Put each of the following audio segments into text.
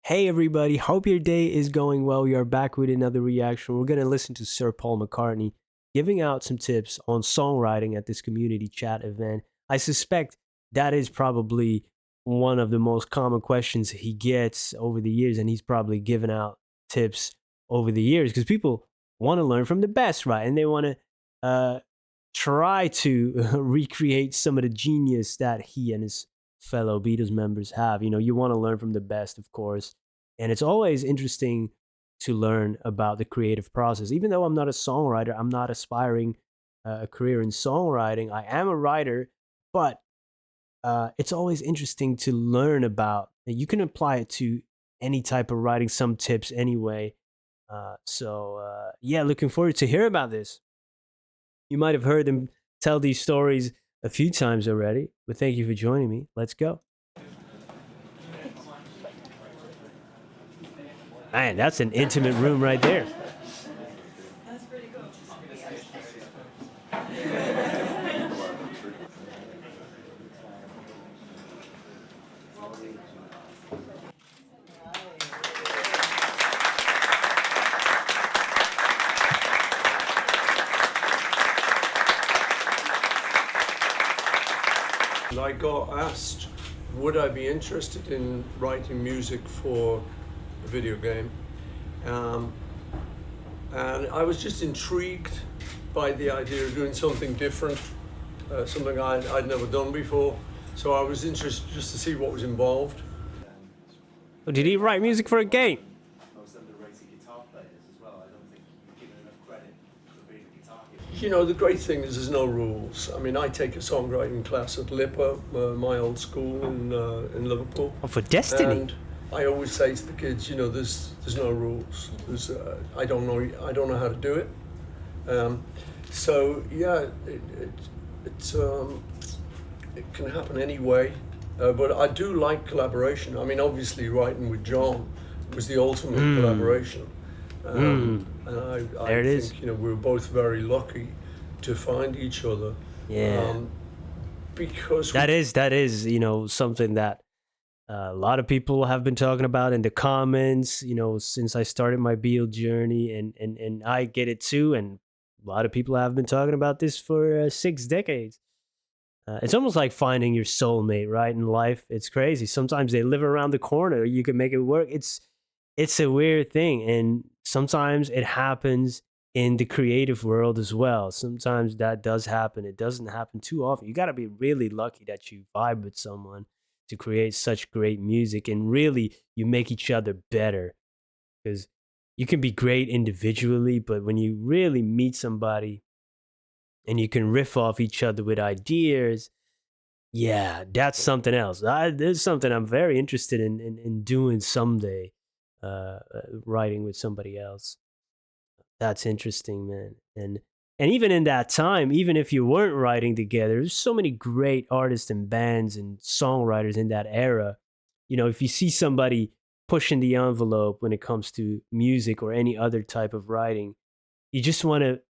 Hey everybody, hope your day is going well. We are back with another reaction. We're going to listen to Sir Paul McCartney giving out some tips on songwriting at this community chat event. I suspect that is probably one of the most common questions he gets over the years, and he's probably given out tips over the years because people want to learn from the best, right? And they want to try to recreate some of the genius that he and his fellow Beatles members have. You want to learn from the best, of course. And it's always interesting to learn about the creative process. Even though I'm not a songwriter, I'm not aspiring a career in songwriting. I am a writer, but it's always interesting to learn about. And you can apply it to any type of writing, some tips anyway. Yeah, looking forward to hear about this. You might have heard him tell these stories a few times already, but thank you for joining me. Let's go. Man, that's an intimate room right there. That's pretty cool. I got asked, would I be interested in writing music for a video game? And I was just intrigued by the idea of doing something different, something I'd never done before. So I was interested just to see what was involved. Oh, did he write music for a game? Most underrated guitar players as well. I don't think you're given enough credit for being a guitar hero. You know, the great thing is there's no rules. I mean, I take a songwriting class at LIPA, my old school in Liverpool. Oh, for Destiny. And I always say to the kids, you know, there's no rules. I don't know how to do it. So yeah, it can happen anyway. But I do like collaboration. I mean, obviously, writing with John was the ultimate collaboration. And I There it think is. you know we were both very lucky to find each other. Yeah. Because That is, something that a lot of people have been talking about in the comments, since I started my Beal journey, and I get it too. And a lot of people have been talking about this for 6 decades. It's almost like finding your soulmate, right? In life, it's crazy. Sometimes they live around the corner. You can make it work. It's a weird thing, and sometimes it happens in the creative world as well. Sometimes that does happen. It doesn't happen too often. You got to be really lucky that you vibe with someone to create such great music, and really you make each other better, because you can be great individually, but when you really meet somebody and you can riff off each other with ideas, yeah, that's something else. There's something I'm very interested in doing someday, writing with somebody else. That's interesting, man. And even in that time, even if you weren't writing together, there's so many great artists and bands and songwriters in that era. If you see somebody pushing the envelope when it comes to music or any other type of writing, you just want to,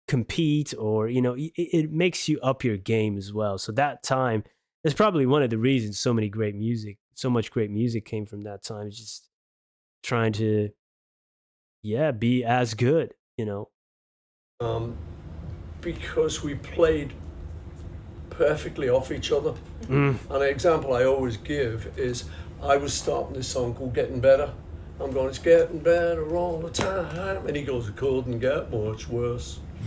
compete, or, it makes you up your game as well. So that time is probably one of the reasons so much great music came from that time. It's just trying to, yeah, be as good, because we played perfectly off each other. Mm. And an example I always give is I was starting this song called Getting Better. I'm going, it's getting better all the time. And he goes, it couldn't get much worse. I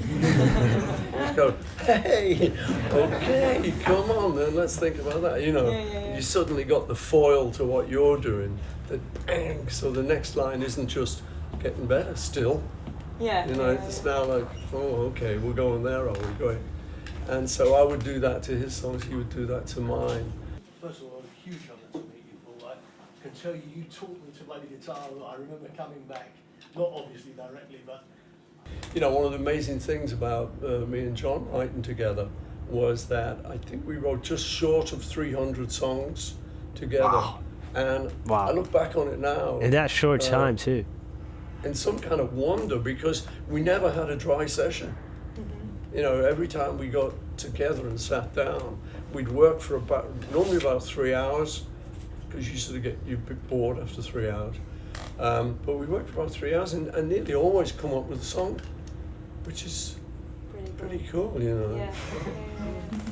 just go, hey, okay, come on then, let's think about that. Yeah. You suddenly got the foil to what you're doing. The bang. So the next line isn't just getting better still. Yeah. It's now like, oh, okay, we're going there, are we? Great. And so I would do that to his songs, he would do that to mine. First of all, a huge honour to meet you, Paul. I can tell you taught me to play the guitar. I remember coming back, not obviously directly, but... One of the amazing things about me and John writing together was that I think we wrote just short of 300 songs together. Wow. And Wow. I look back on it now. in that short time too. In some kind of wonder, because we never had a dry session. Every time we got together and sat down, we'd work for normally about 3 hours, because you sort of get you bit bored after 3 hours. But we worked for about 3 hours and nearly always come up with a song, which is pretty cool, you know. Yeah.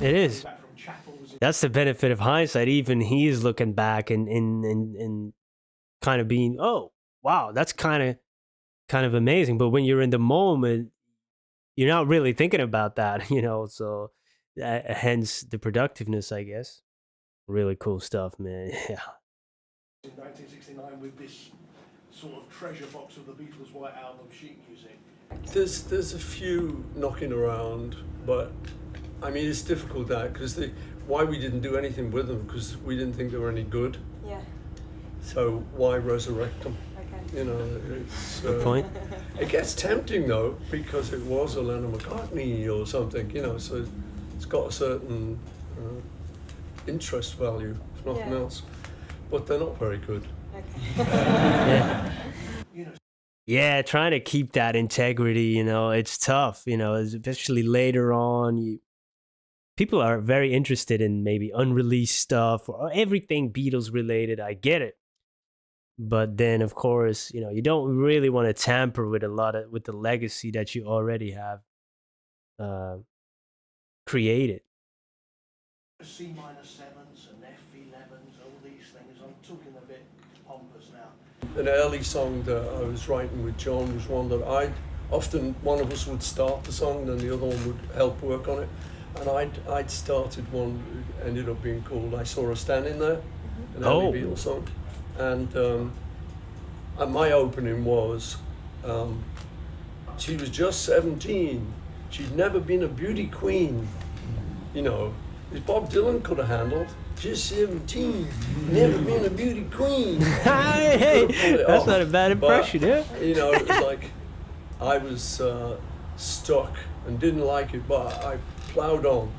It is. Back from chapels. That's the benefit of hindsight. Even he's looking back and kind of being, oh wow, that's kind of amazing. But when you're in the moment, you're not really thinking about that, you know. So hence the productiveness, I guess. Really cool stuff, man. Yeah. In 1969 with this sort of treasure box of the Beatles' White Album sheet music. There's a few knocking around, but I mean it's difficult that because why we didn't do anything with them because we didn't think they were any good. Yeah. So why resurrect them? Okay. You know, it's Good point. It gets tempting though because it was a Lennon McCartney or something. You know, so it's got a certain interest value, if nothing Yeah. else. But they're not very good. Okay. Yeah. You know, Yeah, trying to keep that integrity, you know, it's tough, you know, especially later on. People are very interested in maybe unreleased stuff or everything Beatles related. I get it. But then, of course, you know, you don't really want to tamper with with the legacy that you already have uh, created. C minor sevens and F11s, all these things. I'm talking a bit pompous now. An early song that I was writing with John was one that one of us would start the song, then the other one would help work on it. And I'd started one that ended up being called I Saw Her Standing There, an early Oh. Beatles song. And my opening was, she was just 17, she'd never been a beauty queen, you know, as Bob Dylan could have handled. Just 17, never been a beauty queen. Hey, that's not a bad impression, But, yeah? you know, it was like I was stuck and didn't like it, but I ploughed on,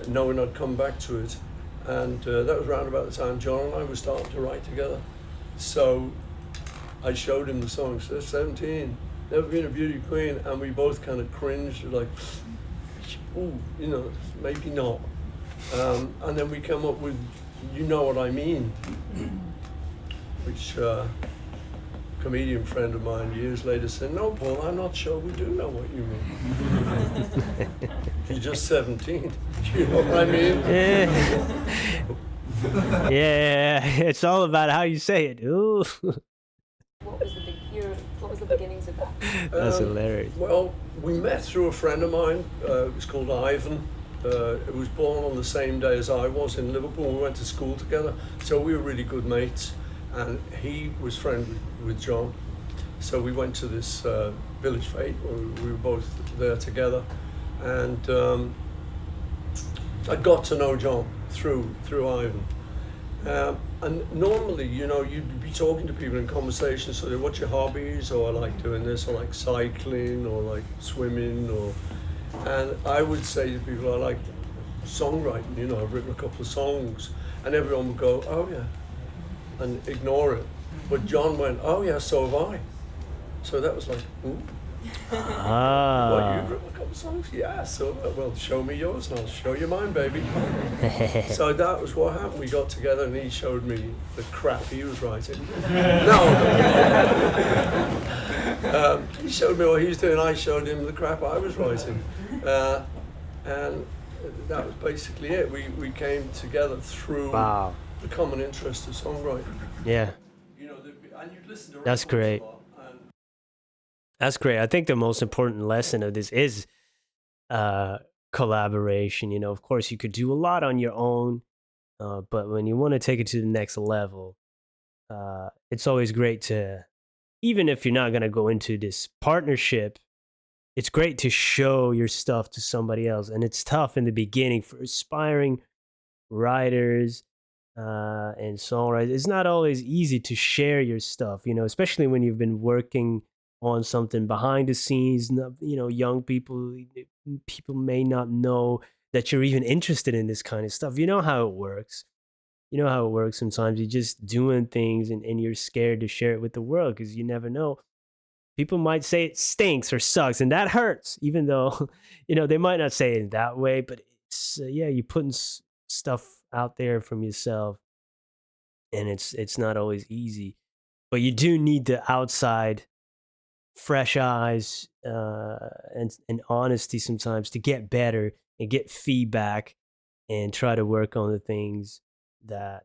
knowing I'd come back to it. And that was around about the time John and I were starting to write together. So I showed him the song, so 17, never been a beauty queen, and we both kind of cringed, like, ooh, you know, maybe not. And then we come up with You Know What I Mean, which a comedian friend of mine years later said, no, Paul, I'm not sure we do know what you mean. You're just 17. You know what I mean? Yeah. Yeah, it's all about how you say it. Ooh. What was the beginnings of that? That's hilarious. Well, we met through a friend of mine. It was called Ivan. He was born on the same day as I was in Liverpool. We went to school together, so we were really good mates. And he was friends with John. So we went to this village fete where we were both there together. And I got to know John through Ivan. And normally, you know, you'd be talking to people in conversation, so what's your hobbies? Or I like doing this, I like cycling, or like swimming, and I would say to people, I like songwriting, you know, I've written a couple of songs, and everyone would go, oh yeah, and ignore it. But John went, oh yeah, so have I. So that was like, ooh. What, you've written a couple of songs? Yeah, so, well, show me yours and I'll show you mine, baby. So that was what happened. We got together and he showed me the crap he was writing. No. He showed me what he was doing, I showed him the crap I was writing. And that was basically it. We came together through Wow. the common interest of songwriting. Yeah, You know, and you'd listen to That's records great. a lot, and that's great. I think the most important lesson of this is collaboration. You know, of course, you could do a lot on your own, but when you want to take it to the next level, it's always great to, even if you're not going to go into this partnership, it's great to show your stuff to somebody else. And it's tough in the beginning for aspiring writers and songwriters. It's not always easy to share your stuff, you know, especially when you've been working on something behind the scenes. You know, young people may not know that you're even interested in this kind of stuff. You know how it works. You know how it works sometimes. You're just doing things and you're scared to share it with the world because you never know. People might say it stinks or sucks, and that hurts, even though, you know, they might not say it that way, but it's, yeah, you're putting stuff out there from yourself. and it's not always easy. But you do need the outside fresh eyes, and honesty sometimes to get better and get feedback and try to work on the things that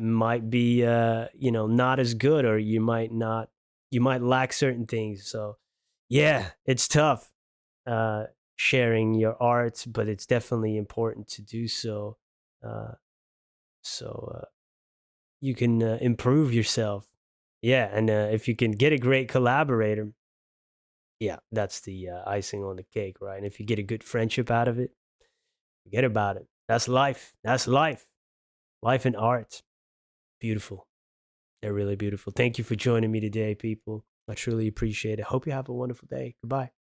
might be, not as good, or you might lack certain things. So yeah, it's tough, uh sharing your art, but it's definitely important to do so, uh you can improve yourself. Yeah, and if you can get a great collaborator, yeah, that's the icing on the cake, right? And if you get a good friendship out of it, forget about it. That's life. That's life. Life and art. Beautiful. They're really beautiful. Thank you for joining me today, people. I truly appreciate it. Hope you have a wonderful day. Goodbye.